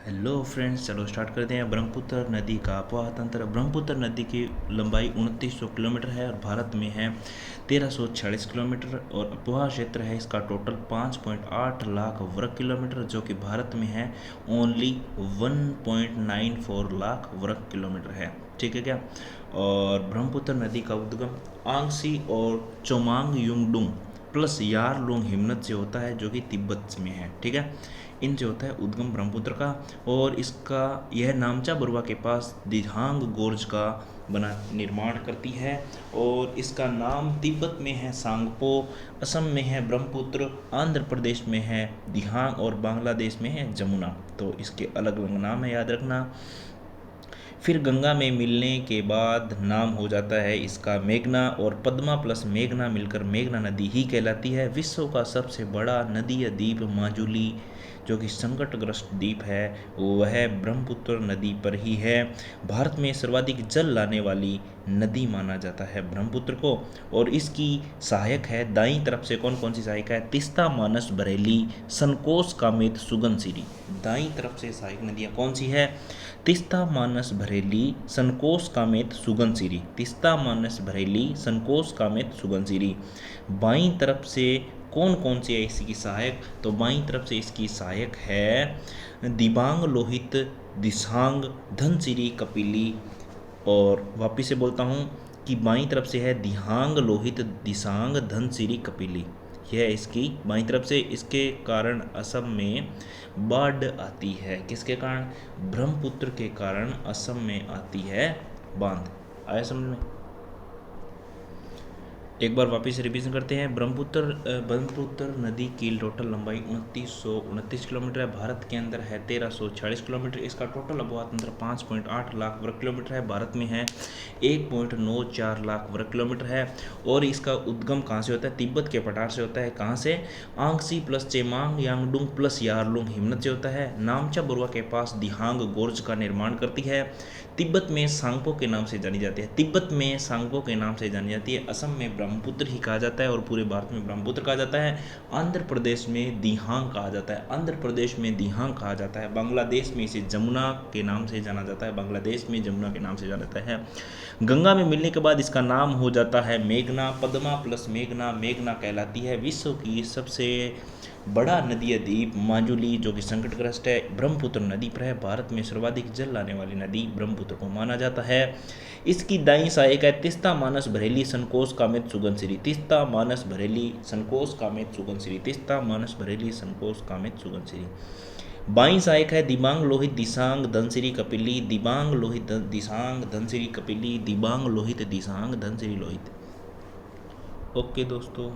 Hello friends, चलो start करते हैं। ब्रह्मपुत्र नदी का अपवाह तंत्र। ब्रह्मपुत्र नदी की लंबाई 2900 किलोमीटर है और भारत में है 1346 किलोमीटर, और अपवाह क्षेत्र है इसका टोटल 5.8 लाख वर्ग किलोमीटर, जो कि भारत में है ओनली 1.94 लाख वर्ग किलोमीटर है। ठीक है क्या? और ब्रह्मपुत्र नदी का उद्गम आंगसी और चोमांग युंगडुंग प्लस यारलुंग हिमनद से होता है, जो कि तिब्बत में है। ठीक है, इनसे होता है उद्गम ब्रह्मपुत्र का। और इसका यह नामचा बरुआ के पास दिहांग गोर्ज का बना निर्माण करती है, और इसका नाम तिब्बत में है सांगपो, असम में है ब्रह्मपुत्र, आंध्र प्रदेश में है दिहांग और बांग्लादेश में है जमुना। तो इसके अलग अलग नाम है, याद रखना। फिर गंगा में मिलने के बाद नाम हो जाता है इसका मेघना, और पद्मा प्लस मेघना मिलकर मेघना नदी ही कहलाती है। विश्व का सबसे बड़ा नदीय द्वीप माजुली, जो कि संकटग्रस्त द्वीप है, वह ब्रह्मपुत्र नदी पर ही है। भारत में सर्वाधिक जल लाने वाली नदी माना जाता है ब्रह्मपुत्र को, और इसकी सहायक है दाईं तरफ से कौन कौन सी सहायक है? तिस्ता, मानस, बरेली, संकोश, कामेत, सुगनसिरी। दाईं तरफ से सहायक नदियाँ कौन सी है? तिस्ता, मानस, बरेली, संकोश, कामेत, सुगनसिरी। तिस्ता, मानस, बरेली, संकोश, कामेत, सुगनसिरी। बाईं तरफ से कौन कौन सी है इसकी सहायक? तो बाईं तरफ से इसकी सहायक है दिबांग, लोहित, दिसांग, धनसिरी, कपिली। और वापिस से बोलता हूँ कि बाईं तरफ से है दिहांग, लोहित, दिसांग, धनसिरी, कपिली। यह इसकी बाईं तरफ से। इसके कारण असम में बाढ़ आती है। किसके कारण? ब्रह्मपुत्र के कारण असम में आती है बांध। आया समझ में? एक बार वापस रिवीजन करते हैं। ब्रह्मपुत्र नदी की टोटल लंबाई 2929 किलोमीटर है। भारत के अंदर है 1346 किलोमीटर। इसका टोटल अपवाह तंत्र 5.8 लाख वर्ग किलोमीटर है। भारत में है 1.94 लाख वर्ग किलोमीटर है। और इसका उद्गम कहाँ से होता है? तिब्बत के पठार से होता है। कहाँ से? आंगसी प्लस चेमांग यांगडुंग प्लस यारलुंग हिमनद से होता है। नामचा बरुआ के पास दिहांग गोर्ज का निर्माण करती है। तिब्बत में सांगपो के नाम से जानी जाती है। तिब्बत में सांगपो के नाम से जानी जाती है। असम में ब्रह्मपुत्र ही कहा जाता है, और पूरे भारत में ब्रह्मपुत्र कहा जाता है। आंध्र प्रदेश में दिहांग कहा जाता है। आंध्र प्रदेश में दिहांग कहा जाता है। बांग्लादेश में इसे जमुना के नाम से जाना जाता है। बांग्लादेश में जमुना के नाम से जाना जाता है। गंगा में मिलने के बाद इसका नाम हो जाता है मेघना। पद्मा प्लस मेघना मेघना कहलाती है। विश्व की सबसे बड़ा नदीय द्वीप माजुली, जो कि संकटग्रस्त है, ब्रह्मपुत्र नदी पर है। भारत में सर्वाधिक जल लाने वाली नदी ब्रह्मपुत्र को माना जाता है। इसकी दाईं सहायक है तिस्ता, मानस, बरेली, संकोश, कामेत, सुगनसिरी। तिस्ता, मानस, बरेली, संकोश, कामेत, सुगनसिरी। तिस्ता, मानस, बरेली, संकोश, कामेत, सुगनसिरी। बाईं सहायक है दिबांग, लोहित, दिसांग, धनसिरी, कपिली। दिबांग, लोहित, दिसांग, धनसिरी, कपिली। दिबांग, लोहित, दिसांग, धनसिरी, लोहित। ओके दोस्तों।